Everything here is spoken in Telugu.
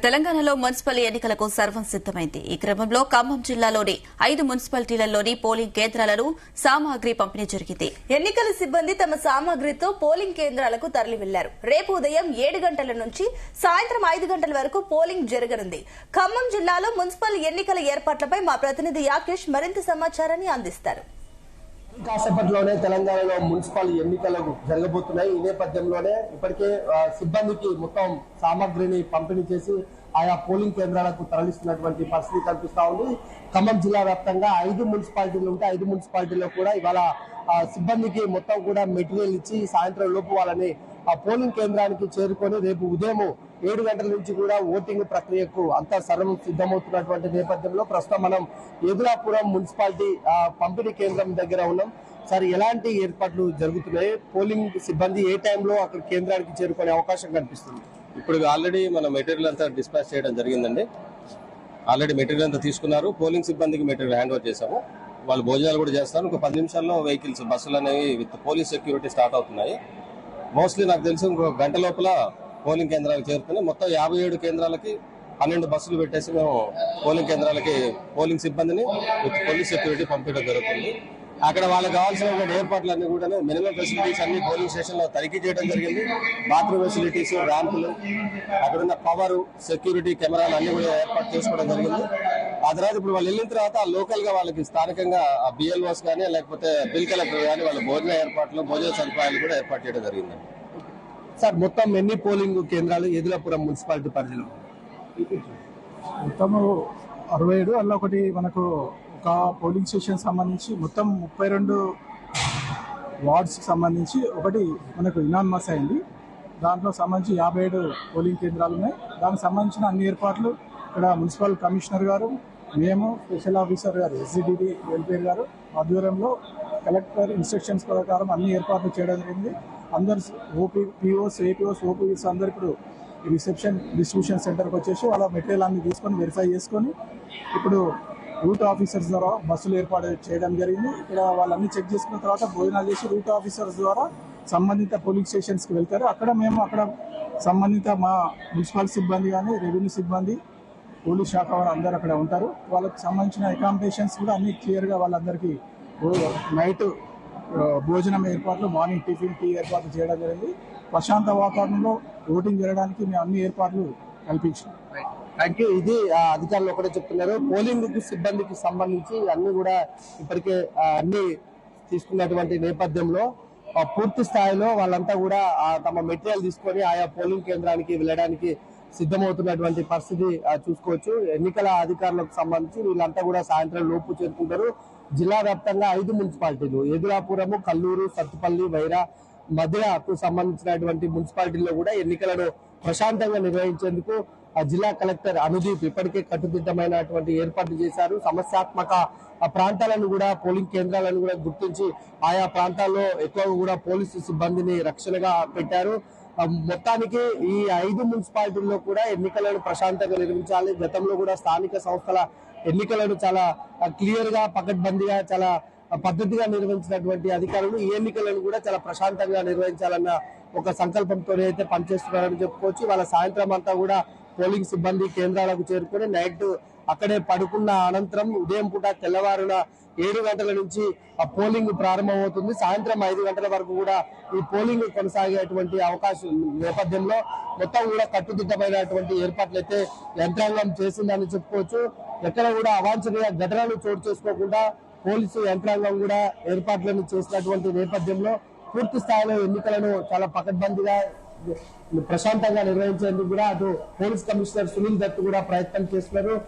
తెలంగాణలో మున్సిపల్ ఎన్నికలకు సర్వం సిద్దమైంది. ఈ క్రమంలో ఖమ్మం జిల్లాలోని 5 మున్సిపాలిటీలలోని పోలింగ్ కేంద్రాలను సామాగ్రి పంపిణీ జరిగింది. ఎన్నికల సిబ్బంది తమ సామాగ్రితో పోలింగ్ కేంద్రాలకు తరలి వెళ్లారు. రేపు ఉదయం 7 గంటల నుంచి సాయంత్రం 5 గంటల వరకు పోలింగ్ జరగనుంది. ఖమ్మం జిల్లాలో మున్సిపల్ ఎన్నికల ఏర్పాట్లపై మా ప్రతినిధి యాకేష్ మరింత సమాచారాన్ని అందిస్తారు. కాసేపట్లోనే తెలంగాణలో మున్సిపల్ ఎన్నికలు జరగబోతున్నాయి. ఈ నేపథ్యంలోనే ఇప్పటికే సిబ్బందికి మొత్తం సామాగ్రిని పంపిణీ చేసి ఆయా పోలింగ్ కేంద్రాలకు తరలిస్తున్నటువంటి పరిస్థితి కనిపిస్తా ఉంది. ఖమ్మం జిల్లా వ్యాప్తంగా 5 మున్సిపాలిటీలు ఉంటే 5 మున్సిపాలిటీల్లో కూడా ఇవాళ సిబ్బందికి మొత్తం కూడా మెటీరియల్ ఇచ్చి సాయంత్రం లోపు వాళ్ళని ఆ పోలింగ్ కేంద్రానికి చేరుకొని రేపు ఉదయం 7 గంటల నుంచి కూడా ఓటింగ్ ప్రక్రియకు అంతా సర్వం సిద్ధమవుతున్నటువంటి నేపథ్యంలో ప్రస్తుతం మనం ఎదులాపురం మున్సిపాలిటీ పంపిణీ కేంద్రం దగ్గర ఉన్నాం. సార్, ఎలాంటి ఏర్పాట్లు జరుగుతున్నాయి? పోలింగ్ సిబ్బంది ఏ టైంలో అక్కడ కేంద్రానికి చేరుకునే అవకాశం కనిపిస్తుంది? ఇప్పుడు ఆల్రెడీ మనం మెటీరియల్ అంతా డిస్పాచ్ చేయడం జరిగిందండి. ఆల్రెడీ మెటీరియల్ అంతా తీసుకున్నారు. పోలింగ్ సిబ్బందికి మెటీరియల్ హ్యాండ్ ఓవర్ చేశాము. వాళ్ళు భోజనాలు కూడా చేస్తారు. ఒక 10 నిమిషాల్లో వెహికల్స్ బస్సులు అనేవి విత్ పోలీస్ సెక్యూరిటీ స్టార్ట్ అవుతున్నాయి. మోస్ట్లీ నాకు తెలిసి ఇంకో గంట లోపల పోలింగ్ కేంద్రాలకు చేరుతున్నాయి. మొత్తం 57 కేంద్రాలకి 12 బస్సులు పెట్టేసి మేము పోలింగ్ కేంద్రాలకి పోలింగ్ సిబ్బందిని విత్ పోలీస్ సెక్యూరిటీ పంపించడం జరుగుతుంది. అక్కడ వాళ్ళకి కావాల్సిన ఏర్పాట్లన్నీ కూడా మినిమం ఫెసిలిటీస్ అన్ని పోలింగ్ స్టేషన్ లో తనిఖీ చేయడం జరిగింది. బాత్రూమ్ ఫెసిలిటీస్, ర్యాంపులు, అక్కడ ఉన్న పవర్, సెక్యూరిటీ కెమెరాలు అన్ని కూడా ఏర్పాటు చేసుకోవడం జరిగింది. ఆ తర్వాత ఇప్పుడు వాళ్ళు వెళ్ళిన తర్వాత లోకల్ గా వాళ్ళకి స్థానికంగా బిఎల్ఓస్ కానీ లేకపోతే బిల్ కలెక్టర్ కానీ వాళ్ళ భోజన ఏర్పాట్లు, భోజన సదుపాయాలు కూడా ఏర్పాటు చేయడం జరిగింది. సార్, మొత్తం ఎన్ని పోలింగ్ కేంద్రాలు ఎదులాపురం మున్సిపాలిటీ పరిధిలో? మొత్తము 67. అందులో ఒకటి మనకు ఒక పోలింగ్ స్టేషన్ సంబంధించి మొత్తం 32 వార్డ్స్ సంబంధించి ఒకటి మనకు ఇనాన్మస్ అయింది. దాంట్లో సంబంధించి 57 పోలింగ్ కేంద్రాలు ఉన్నాయి. దానికి సంబంధించిన అన్ని ఏర్పాట్లు ఇక్కడ మున్సిపల్ కమిషనర్ గారు, మేము, స్పెషల్ ఆఫీసర్ గారు, ఎస్జిడిడి వెల్ఫేర్ గారు ఆధ్వర్యంలో కలెక్టర్ ఇన్స్ట్రక్షన్స్ ప్రకారం అన్ని ఏర్పాట్లు చేయడం జరిగింది. అందరు పిఓస్, ఏపీఓస్, ఓపీఓస్ అందరు ఇప్పుడు రిసెప్షన్ డిస్ట్రిబ్యూషన్ సెంటర్కి వచ్చేసి వాళ్ళ మెటీరియల్ అన్ని తీసుకొని వెరిఫై చేసుకొని ఇప్పుడు రూట్ ఆఫీసర్స్ ద్వారా బస్సులు ఏర్పాటు చేయడం జరిగింది. ఇక్కడ వాళ్ళన్ని చెక్ చేసుకున్న తర్వాత భోజనాలు చేసి రూట్ ఆఫీసర్స్ ద్వారా సంబంధిత పోలింగ్ స్టేషన్స్కి వెళ్తారు. అక్కడ సంబంధిత మా మున్సిపల్ సిబ్బంది కానీ, రెవెన్యూ సిబ్బంది, పోలీస్ శాఖ వారు అందరూ అక్కడ ఉంటారు. వాళ్ళకి సంబంధించిన అకామిడేషన్స్ కూడా అన్ని క్లియర్గా వాళ్ళందరికీ నైట్ భోజనం ఏర్పాట్లు, మార్నింగ్ టిఫిన్, టీ ఏర్పాట్లు చేయడం జరిగింది. ప్రశాంత వాతావరణంలో ఓటింగ్ జరగడానికి మేము అన్ని ఏర్పాట్లు కల్పించాం. Thank you. ఇది అధికారులు ఒకటే చెప్తున్నారు. పోలింగ్ సిబ్బందికి సంబంధించి అన్ని కూడా ఇప్పటికే అన్ని తీసుకున్నటువంటి నేపథ్యంలో పూర్తి స్థాయిలో వాళ్ళంతా కూడా తమ మెటీరియల్ తీసుకొని ఆయా పోలింగ్ కేంద్రానికి వెళ్ళడానికి సిద్ధమవుతున్నటువంటి పరిస్థితి చూసుకోవచ్చు. ఎన్నికల అధికారులకు సంబంధించి వీళ్ళంతా కూడా సాయంత్రం లోపు చేరుకుంటారు. జిల్లా వ్యాప్తంగా 5 మున్సిపాలిటీలు ఎదులాపురము, కల్లూరు, సత్తుపల్లి, వైరా, మధ్యకు సంబంధించినటువంటి మున్సిపాలిటీల్లో కూడా ఎన్నికలను ప్రశాంతంగా నిర్వహించేందుకు జిల్లా కలెక్టర్ అనుదీప్ ఇప్పటికే కట్టుదిట్టమైనటువంటి ఏర్పాట్లు చేశారు. సమస్యాత్మక ప్రాంతాలను కూడా, పోలింగ్ కేంద్రాలను కూడా గుర్తించి ఆయా ప్రాంతాల్లో ఎక్కువ కూడా పోలీసు సిబ్బందిని రక్షణగా పెట్టారు. మొత్తానికి ఈ 5 మున్సిపాలిటీల్లో కూడా ఎన్నికలను ప్రశాంతంగా నిర్వహించాలి. గతంలో కూడా స్థానిక సంస్థల ఎన్నికలను చాలా క్లియర్ గా, పకడ్బందీగా, చాలా పద్ధతిగా నిర్వహించినటువంటి అధికారులు ఈ ఎన్నికలను కూడా చాలా ప్రశాంతంగా నిర్వహించాలన్న ఒక సంకల్పంతో అయితే పనిచేస్తున్నారని చెప్పుకోవచ్చు. వాళ్ళ సాయంత్రం అంతా కూడా పోలింగ్ సిబ్బంది కేంద్రాలకు చేరుకుని నైట్ అక్కడే పడుకున్న అనంతరం ఉదయం పూట తెల్లవారున 7 గంటల నుంచి ఆ పోలింగ్ ప్రారంభమవుతుంది. సాయంత్రం 5 గంటల వరకు కూడా ఈ పోలింగ్ కొనసాగేటువంటి అవకాశం నేపథ్యంలో మొత్తం కూడా కట్టుదిట్టమైనటువంటి ఏర్పాట్లు అయితే యంత్రాంగం చేసిందని చెప్పుకోవచ్చు. ఎక్కడ కూడా అవాంఛనీయ ఘటనలు చోటు చేసుకోకుండా పోలీసు యంత్రాంగం కూడా ఏర్పాట్లను చేసినటువంటి నేపథ్యంలో పూర్తి స్థాయిలో ఎన్నికలను చాలా పకడ్బందీగా, ప్రశాంతంగా నిర్వహించేందుకు కూడా అటు పోలీస్ కమిషనర్ సునీల్ దత్ కూడా ప్రయత్నం చేస్తున్నారు.